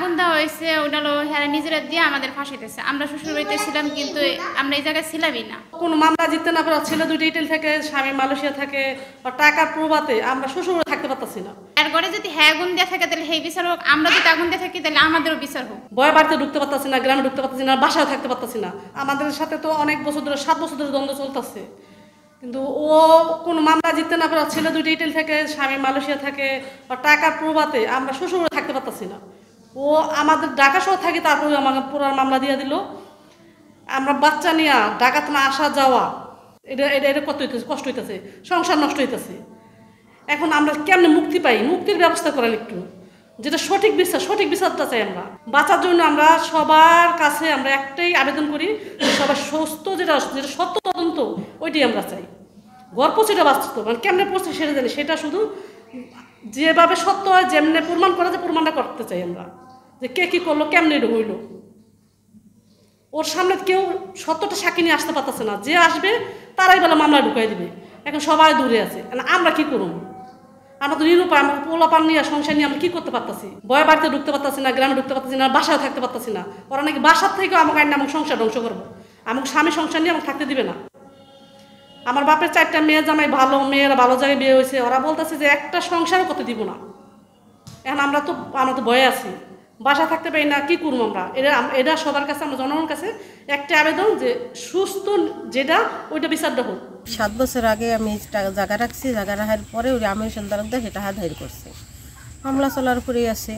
আগুন দেওয়া হয়েছে ওটা হলো হ্যাঁ নিজেরা দিয়ে আমাদের ফাঁসাইতেছে। আমরা শ্বশুর বাড়িতে ছিলাম কিন্তু আমরা এই জায়গায় ছিলামই না। কোনো মামলা জিততে না পারে, ছেলে দুইটা ইটেল থাকে, স্বামী মালয়েশিয়া থাকে, টাকার প্রভাবে আমরা শ্বশুর থাকতে পারতাছি না। আর ঘরে যদি হ্যাঁ আগুন দিয়ে থাকে তাহলে সেই বিচার হোক, আমরা যদি আগুন দিয়ে থাকি তাহলে আমাদেরও বিচার হোক। ভয় বাড়িতে ঢুকতে পারতাছি না, গ্রামে ঢুকতে পারতাছি না, বাসায় থাকতে পারতাছি না। আমাদের সাথে তো অনেক বছর ধরে 7 বছর ধরে দ্বন্দ্ব চলতেছে, কিন্তু ও কোনো মামলা জিততে না পারে, ছেলে দুইটা ইটেল থাকে, স্বামী মালয়েশিয়া থাকে, টাকার প্রভাবে আমরা শ্বশুর থাকতে পারতাছি না। ও আমাদের ঢাকা শহর থাকি, তারপরে আমাকে পুরো মামলা দিয়ে দিল। আমরা বাচ্চা নিয়ে ঢাকাতে না আসা যাওয়া, এটা এটা এটা কত হইতেছে, কষ্ট হইতেছে, সংসার নষ্ট হইতেছে। এখন আমরা কেমনে মুক্তি পাই? মুক্তির ব্যবস্থা করেন একটু, যেটা সঠিক বিচারটা চাই। আমরা বাঁচার জন্য আমরা সবার কাছে আমরা একটাই আবেদন করি, সবার সুস্থ যেটা সত্য তদন্ত ওইটাই আমরা চাই। গল্প সেটা বাস্তব, মানে কেমনে পড়ছে সেটা জানি, সেটা শুধু যেভাবে সত্য হয়, যেমনি প্রমাণ করা যায় প্রমাণটা করতে চাই আমরা, যে কে কী করলো, কেমনে এটা হইলো। ওর সামনে কেউ সত্যটা সাক্ষী নিয়ে আসতে পারতেছে না, যে আসবে তারাই বলে মামলা ঢুকাই দিবে। এখন সবাই দূরে আছে, আমরা কি করব? আমরা তো নিরুপায়, আমাকে পোলাপান নিয়ে সংসার নিয়ে আমরা কি করতে পারতাছি? ভয় বাড়িতে ঢুকতে পারতাছি না, গ্রামে ঢুকতে পারতাছি না, বাসায় থাকতে পারতাছি না। ওরা নাকি বাসার থেকেও আমাকে আইন আমাকে সংসার ধ্বংস করবো, আমাকে স্বামী সংসার নিয়ে আমাকে থাকতে দিবে না। আমার বাপের 4টা মেয়ে জামাই ভালো, মেয়েরা ভালো জায়গায় বিয়ে হয়েছে, ওরা বলতেছে যে একটা সংসারও করতে দিব না। এখন আমরা তো ভয়ে আছি, বাসা থাকতে পারি না, কি করবো আমরা? এটা সবার কাছে, আমরা জনগণের কাছে একটা আবেদন, যে সুস্থ যেটা ওইটা বিচারটা হোক। 7 বছর আগে আমি জায়গা রাখছি, জায়গা রাখার পরে ওই আমি সন্তানদের সেটা হাত হাইর করছে, মামলা চলার উপরেই আছে।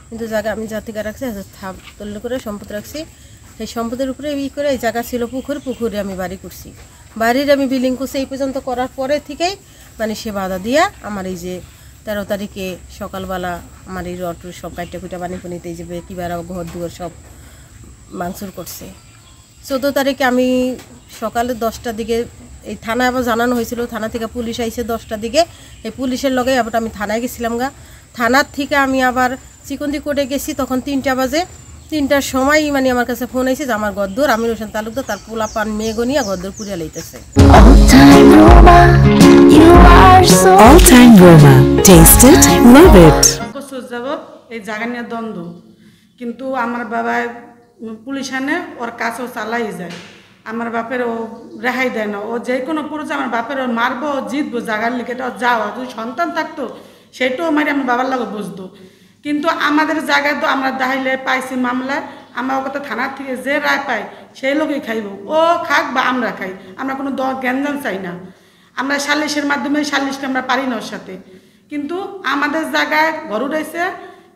কিন্তু জায়গা আমি জাতিকা রাখছি, তল্লি করে সম্পদ রাখছি। সেই সম্পদের উপরে করে এই জায়গা ছিল পুকুরে আমি বাড়ি করছি। বাড়ির আমি বিল্ডিং করছি এই পর্যন্ত করার পরে থেকেই মানে সে বাধা দিয়া আমার এই যে 13 তারিখে সকালবেলা আমার এই রটুর সব কাইটা কুইটা পানি পানিতে এই যে কিবার ঘর দুয়ার সব ভাঙচুর করছে। 14 তারিখে আমি সকালে 10টার দিকে এই থানায় আবার জানানো হয়েছিল, থানা থেকে পুলিশ আইছে 10টার দিকে। এই পুলিশের লগে আবার আমি থানায় গেছিলাম গা। থানার থেকে আমি আবার চিকন্দি কোর্টে গেছি, তখন 3টা বাজে। 3টার সময় মানে আমার কাছে ফোন আইছে যে আমার গদ্দর আমির হোসেন তালুকদার তার পোলা পান মেয়ে গনিয়া গদ্দর পুড়িয়া লইতেছে। All time Roma. Taste it, love it. বছর যাবত এই জায়গা নিয়ে দ্বন্দ্ব, কিন্তু আমার বাবা পুলিশ আনে, ওর কাছেও চালাই যায়। আমার বাপের ও রেহাই দেয় না, ও যে কোনো পুরুষ আমার বাপের ও মারবো, ও জিতবো, জায়গার লিখে এটা যাওয়া। যদি সন্তান থাকতো সেটাও মারি আমার বাবার লাগে বুঝতো। কিন্তু আমাদের জায়গায় তো আমরা দাহাইলে পাইছি মামলায়, আমরা ওকে থানার থেকে যে রায় পাই সেই লোকই খাইব, ও খাক বা আমরা খাই। আমরা কোনো জ্ঞানজান চাই না, আমরা সালিশের মাধ্যমে সালিশটা আমরা পারি না ওর সাথে। কিন্তু আমাদের জায়গায় ঘর উঠাইছে,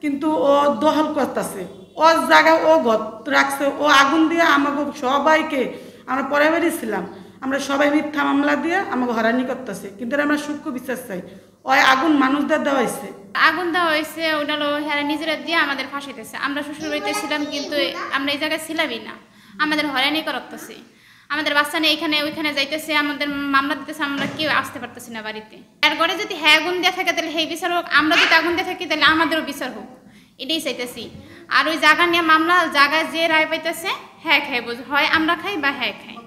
কিন্তু ও দখল করতেছে, ওর জায়গায় ও ঘর রাখছে, ও আগুন দিয়ে আমাকে সবাইকে, আমরা পরে বেরিয়েছিলাম, আমরা সবাই মিথ্যা মামলা দিয়ে আমাকে হয়রানি করতেছে। কিন্তু আমরা সূক্ষ্ম বিশ্বাস চাই, ওই আগুন মানুষদের দেওয়া হয়েছে। আগুন দেওয়া হয়েছে ওটা হলো হ্যাঁ নিজেরা দিয়ে আমাদের ফাঁসাইতেছে। আমরা শ্বশুর বাড়িতে ছিলাম কিন্তু আমরা এই জায়গায় ছিলামই না, আমাদের হয়রানি করতেছে। আমাদের বাচ্চা নিয়ে এখানে ওইখানে যাইতেছে, আমাদের মামলা দিতেছে, আমরা কেউ আসতে পারতেছি না বাড়িতে। আর ঘরে যদি হ্যাঁ আগুন দিয়ে থাকে তাহলে সেই বিচার হোক, আমরা যদি আগুন দিয়ে থাকি তাহলে আমাদেরও বিচার হোক, এটাই চাইতেছি। আর ওই জায়গা নিয়ে মামলা, জায়গায় যে রায় পাইতেছে হ্যাঁ খাই, হয় আমরা খাই বা হ্যাঁ খাই।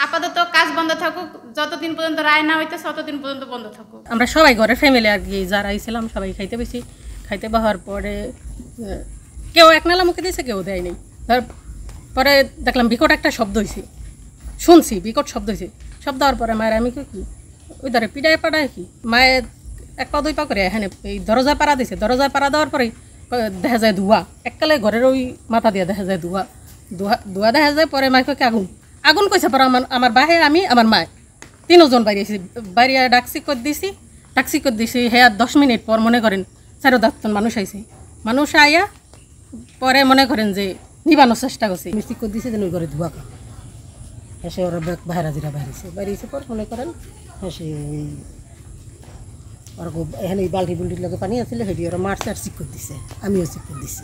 আপাতত কাজ বন্ধ থাকুক, যতদিন পর্যন্ত রায় না হইতেছে ততদিন পর্যন্ত বন্ধ থাকুক। আমরা সবাই ঘরের ফ্যামিলি আর কি যারা ছিলাম সবাই খাইতে বেশি, খাইতে বাহার পরে কেউ এক নালা মুখে দিয়েছে, কেউ দেয় নেই। তারপরে দেখলাম বিকট একটা শব্দ হয়েছে, শুনছি বিকট শব্দ হয়েছে। শব্দ হওয়ার পরে মায়ের আমি কি ওই ধরে পিড়ায় পাড়ায় কি মায়ের 1 পা 2 পা করে এখানে এই দরজায় পাড়া দিয়েছে। দরজায় পাড়া দেওয়ার পরে দেখা যায় ধোঁয়া, এককালে ঘরের ওই মাথা দিয়ে দেখা যায় ধোঁয়া ধোঁয়া দেখা যায়। পরে মাইকে আগুন আগুন কইছে। পরে আমার বাহে আমি আমার মায় 3 জন বাইরেছি, বাইরে ডাকসি করে দিছি। হ্যাঁ 10 মিনিট পর মনে করেন 4-10 মানুষ আইছে। মানুষ আইয়া পরে মনে করেন যে নিবানোর চেষ্টা করছে, মিষ্টি করে দিছে যেন ওই ঘরে ধোঁয়া খা। হ্যাঁ সে ওরা বাইরেছে বাইরেছে পর মনে করেন হ্যাঁ সে ওরা এখানে বাল্টি বুল্টির লোকে পানি আসলে সেটি ওরা মারছে আর চিক করে দিছে, আমিও চিক করে দিছি।